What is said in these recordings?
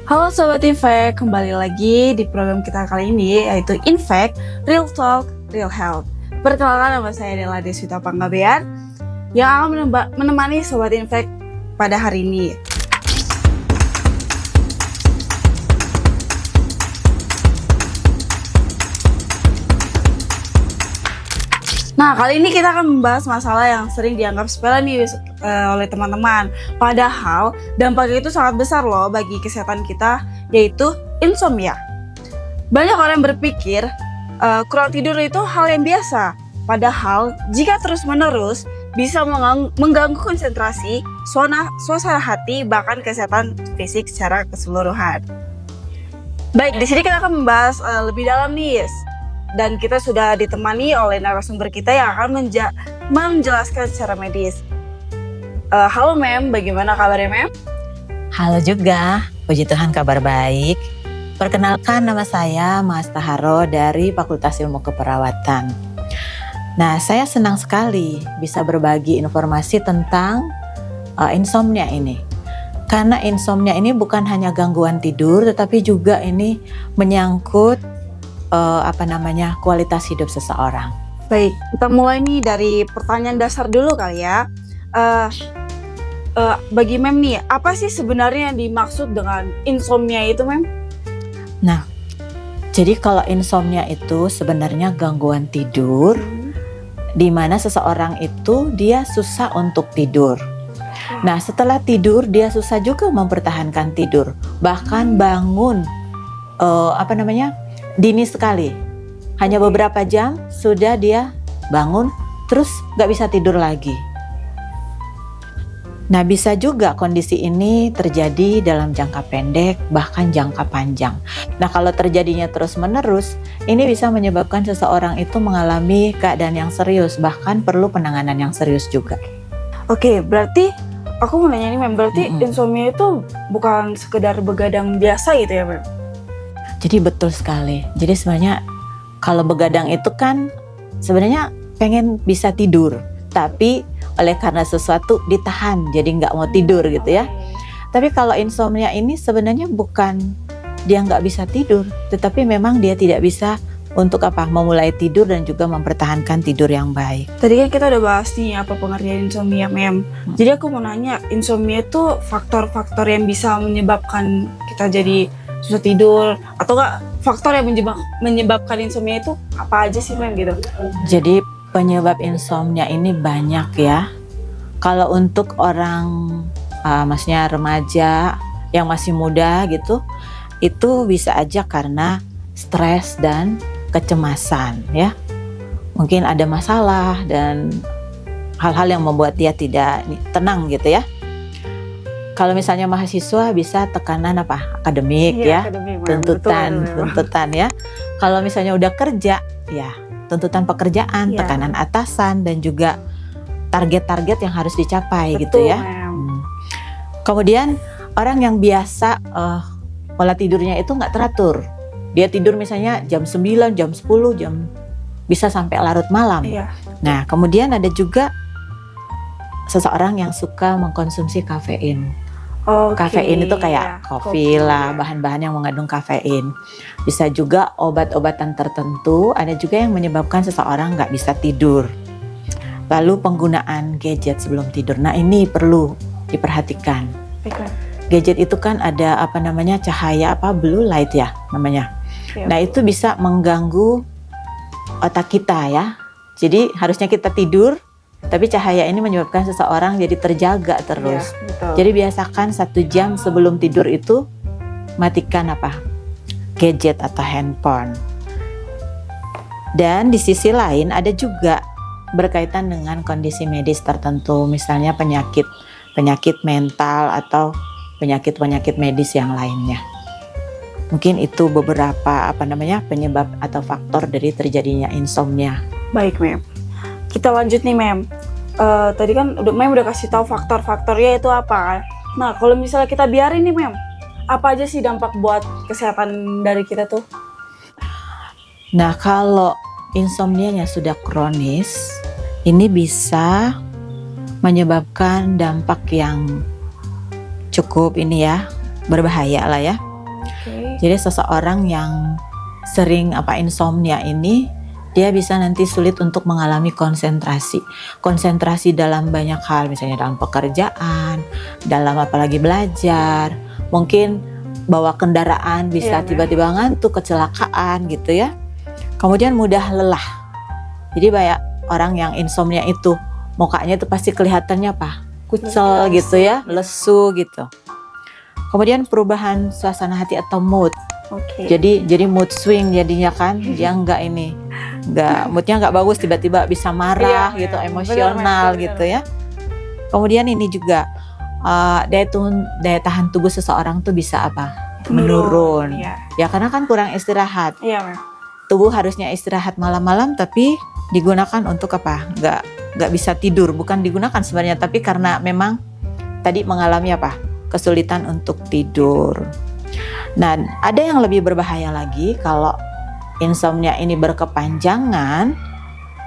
Halo Sobat Infek, kembali lagi di program kita kali ini yaitu Infek, Real Talk, Real Health. Perkenalkan, nama saya adalah Deswita Panggabean yang akan menemani Sobat Infek pada hari ini. Nah, kali ini kita akan membahas masalah yang sering dianggap sepele nih oleh teman-teman. Padahal dampaknya itu sangat besar loh bagi kesehatan kita, yaitu insomnia. Banyak orang berpikir kurang tidur itu hal yang biasa. Padahal jika terus-menerus bisa mengganggu konsentrasi, suasana hati, bahkan kesehatan fisik secara keseluruhan. Baik, di sini kita akan membahas lebih dalam nih, dan kita sudah ditemani oleh narasumber kita yang akan menjelaskan secara medis. Halo Mem, bagaimana kabarnya Mem? Halo juga, puji Tuhan kabar baik. Perkenalkan, nama saya Mas Taharo dari Fakultas Ilmu Keperawatan. Nah, saya senang sekali bisa berbagi informasi tentang insomnia ini. Karena insomnia ini bukan hanya gangguan tidur, tetapi juga ini menyangkut kualitas hidup seseorang. Baik, kita mulai nih dari pertanyaan dasar dulu kali ya. Bagi Mem nih, apa sih sebenarnya yang dimaksud dengan insomnia itu, Mem? Nah, jadi kalau insomnia itu sebenarnya gangguan tidur, di mana seseorang itu dia susah untuk tidur. Nah, setelah tidur dia susah juga mempertahankan tidur, bahkan bangun dini sekali, hanya beberapa jam sudah dia bangun, terus gak bisa tidur lagi. Nah, bisa juga kondisi ini terjadi dalam jangka pendek, bahkan jangka panjang. Nah, kalau terjadinya terus-menerus, ini bisa menyebabkan seseorang itu mengalami keadaan yang serius, bahkan perlu penanganan yang serius juga. Oke, berarti aku mau nanya nih Mem, berarti insomnia itu bukan sekedar begadang biasa gitu ya Mem? Jadi betul sekali. Jadi sebenarnya kalau begadang itu kan sebenarnya pengen bisa tidur, tapi oleh karena sesuatu ditahan, jadi nggak mau tidur gitu ya. Tapi kalau insomnia ini sebenarnya bukan dia nggak bisa tidur, tetapi memang dia tidak bisa untuk memulai tidur dan juga mempertahankan tidur yang baik. Tadi kan kita udah bahas nih apa pengertian insomnia Mem. Jadi aku mau nanya, insomnia itu faktor-faktor yang bisa menyebabkan kita jadi susah tidur, atau enggak faktor yang menyebabkan insomnia itu apa aja sih Mem gitu? Jadi penyebab insomnia ini banyak ya. Kalau untuk orang maksudnya remaja yang masih muda gitu, itu bisa aja karena stres dan kecemasan ya. Mungkin ada masalah dan hal-hal yang membuat dia tidak tenang gitu ya. Kalau misalnya mahasiswa bisa tekanan akademik ya, akademik, tuntutan ya. Kalau misalnya udah kerja ya, tuntutan pekerjaan, tekanan atasan dan juga target-target yang harus dicapai. Betul, gitu ya. Kemudian orang yang biasa pola tidurnya itu nggak teratur. Dia tidur misalnya jam 9, jam 10, bisa sampai larut malam. Iya. Nah, kemudian ada juga seseorang yang suka mengkonsumsi kafein. Kafein itu kayak kopi lah, bahan-bahan yang mengandung kafein. Bisa juga obat-obatan tertentu, ada juga yang menyebabkan seseorang nggak bisa tidur. Lalu penggunaan gadget sebelum tidur. Nah, ini perlu diperhatikan. Gadget itu kan ada cahaya blue light ya namanya. Nah, itu bisa mengganggu otak kita ya. Jadi harusnya kita tidur, tapi cahaya ini menyebabkan seseorang jadi terjaga terus. Ya, jadi biasakan 1 jam sebelum tidur itu matikan gadget atau handphone. Dan di sisi lain ada juga berkaitan dengan kondisi medis tertentu, misalnya penyakit mental atau penyakit medis yang lainnya. Mungkin itu beberapa penyebab atau faktor dari terjadinya insomnia. Baik Mem. Kita lanjut nih Mem. Tadi kan Mem udah kasih tahu faktor-faktornya itu apa. Nah, kalau misalnya kita biarin nih Mem, apa aja sih dampak buat kesehatan dari kita tuh? Nah, kalau insomnianya sudah kronis, ini bisa menyebabkan dampak yang cukup berbahaya lah ya. Oke. Jadi seseorang yang sering insomnia ini, dia bisa nanti sulit untuk mengalami konsentrasi. Konsentrasi dalam banyak hal, misalnya dalam pekerjaan, dalam apalagi belajar. Mungkin bawa kendaraan bisa Iya, tiba-tiba ngantuk, kecelakaan gitu ya. Kemudian mudah lelah. Jadi banyak orang yang insomnia itu mukanya itu pasti kelihatannya kucel gitu ya, lesu gitu. Kemudian perubahan suasana hati atau mood. Oke. Jadi mood swing jadinya kan, dia moodnya nggak bagus, tiba-tiba bisa marah Iya, gitu, benar, emosional benar. gitu ya. Kemudian ini juga daya tahan tubuh seseorang tuh bisa menurun. Iya. Ya karena kan kurang istirahat. Iya, Mem. Tubuh harusnya istirahat malam-malam, tapi digunakan untuk nggak bisa tidur, bukan digunakan sebenarnya, tapi karena memang tadi mengalami kesulitan untuk tidur. Nah, ada yang lebih berbahaya lagi kalau insomnia ini berkepanjangan,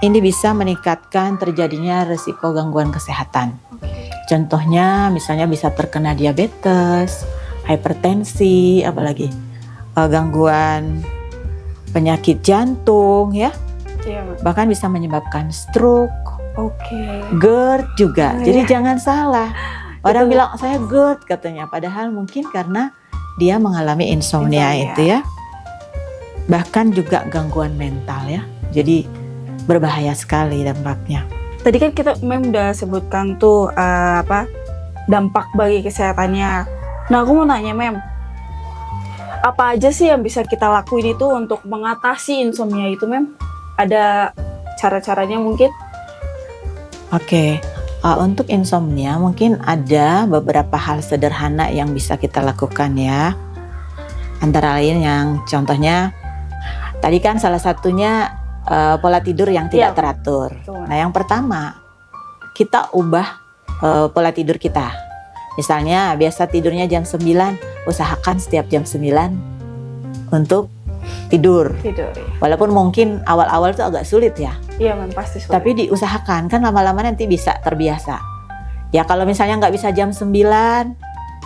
ini bisa meningkatkan terjadinya risiko gangguan kesehatan. Contohnya misalnya bisa terkena diabetes, hipertensi, apalagi gangguan penyakit jantung ya, Iya, Mem. bahkan bisa menyebabkan stroke, Oke. GERD juga. Oh, Jadi iya. jangan salah. Orang Betul. bilang saya GERD katanya, padahal mungkin karena dia mengalami insomnia itu ya. Bahkan juga gangguan mental ya. Jadi berbahaya sekali dampaknya. Tadi kan kita Mem udah sebutkan tuh dampak bagi kesehatannya. Nah, aku mau nanya Mem, apa aja sih yang bisa kita lakuin itu untuk mengatasi insomnia itu Mem? Ada cara-caranya mungkin? Oke, untuk insomnia mungkin ada beberapa hal sederhana yang bisa kita lakukan ya. Antara lain yang contohnya, tadi kan salah satunya pola tidur yang tidak Iya. teratur. Betul. Nah yang pertama, kita ubah pola tidur kita. Misalnya biasa tidurnya jam 9, usahakan setiap jam 9 untuk tidur. Tidur ya. Walaupun mungkin awal-awal itu agak sulit ya. Iya Mem, pasti sulit. Tapi diusahakan, kan lama-lama nanti bisa terbiasa. Ya kalau misalnya nggak bisa jam 9,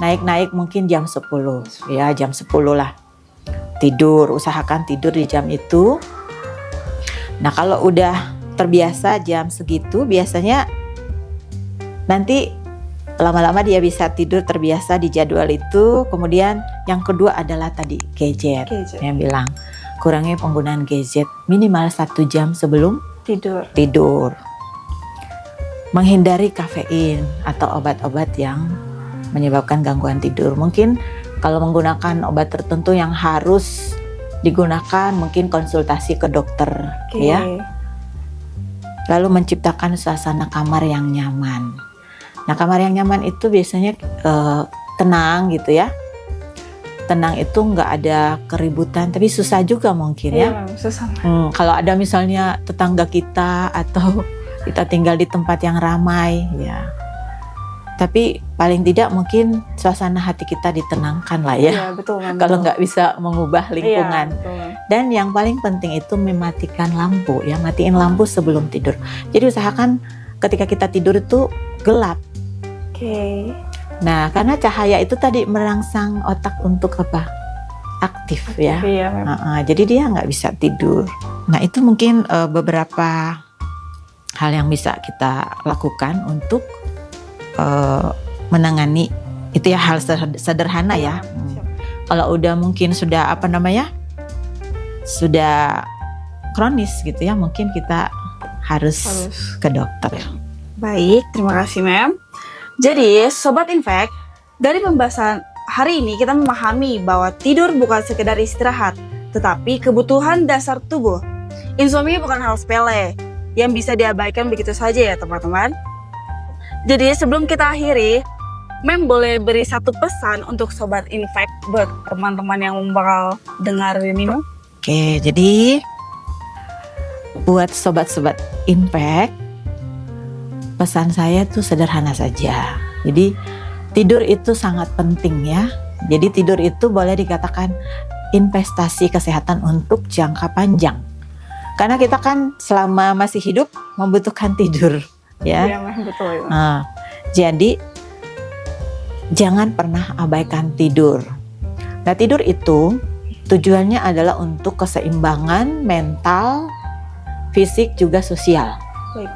naik-naik mungkin jam 10. Ya jam 10 lah. Tidur, usahakan tidur di jam itu. Nah kalau udah terbiasa jam segitu, biasanya nanti lama-lama dia bisa tidur terbiasa di jadwal itu. Kemudian yang kedua adalah tadi gadget. Yang bilang kurangi penggunaan gadget minimal 1 jam sebelum tidur. Menghindari kafein atau obat-obat yang menyebabkan gangguan tidur. Mungkin kalau menggunakan obat tertentu yang harus digunakan, mungkin konsultasi ke dokter ya. Lalu menciptakan suasana kamar yang nyaman. Nah, kamar yang nyaman itu biasanya tenang gitu ya. Tenang itu nggak ada keributan, tapi susah juga mungkin ya. Iya, Mem, susah. Kalau ada misalnya tetangga kita atau kita tinggal di tempat yang ramai ya. Tapi paling tidak mungkin suasana hati kita ditenangkan lah ya. Iya, betul Mem. Kalau nggak bisa mengubah lingkungan. Iya, betul, Mem. Dan yang paling penting itu mematikan lampu ya, matiin lampu sebelum tidur. Jadi usahakan ketika kita tidur itu gelap. Oke. Nah, karena cahaya itu tadi merangsang otak untuk aktif ya. Iya, Mem. Jadi dia nggak bisa tidur. Nah itu mungkin beberapa hal yang bisa kita lakukan untuk menangani itu ya, hal sederhana ya. Siap. Kalau udah mungkin sudah sudah kronis gitu ya, mungkin kita harus ke dokter. Baik, terima kasih Mem. Jadi, Sobat Infek, dari pembahasan hari ini kita memahami bahwa tidur bukan sekedar istirahat, tetapi kebutuhan dasar tubuh. Insomnia bukan hal sepele yang bisa diabaikan begitu saja ya teman-teman. Jadi sebelum kita akhiri, Mem boleh beri satu pesan untuk Sobat Infek buat teman-teman yang bakal dengar ini, Mem? Oke, jadi buat sobat-sobat Infek, pesan saya tuh sederhana saja. Jadi tidur itu sangat penting ya. Jadi tidur itu boleh dikatakan investasi kesehatan untuk jangka panjang. Karena kita kan selama masih hidup membutuhkan tidur ya. Iya, Mem, betul. Jadi jangan pernah abaikan tidur. Nah, tidur itu tujuannya adalah untuk keseimbangan mental, fisik juga sosial. Baik.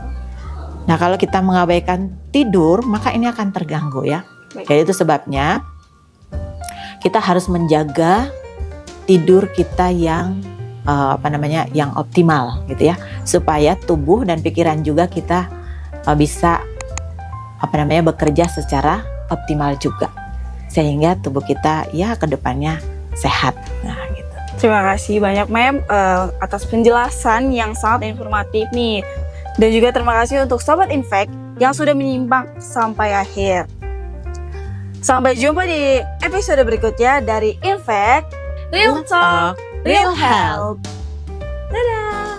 Nah, kalau kita mengabaikan tidur, maka ini akan terganggu ya. Baik. Jadi itu sebabnya kita harus menjaga tidur kita yang yang optimal gitu ya, supaya tubuh dan pikiran juga kita bisa bekerja secara optimal juga, sehingga tubuh kita ya kedepannya sehat. Nah, gitu. Terima kasih banyak Mem atas penjelasan yang sangat informatif nih. Dan juga terima kasih untuk Sobat Infek yang sudah menyimak sampai akhir. Sampai jumpa di episode berikutnya dari Infek Real Talk, Real Health. Dadah.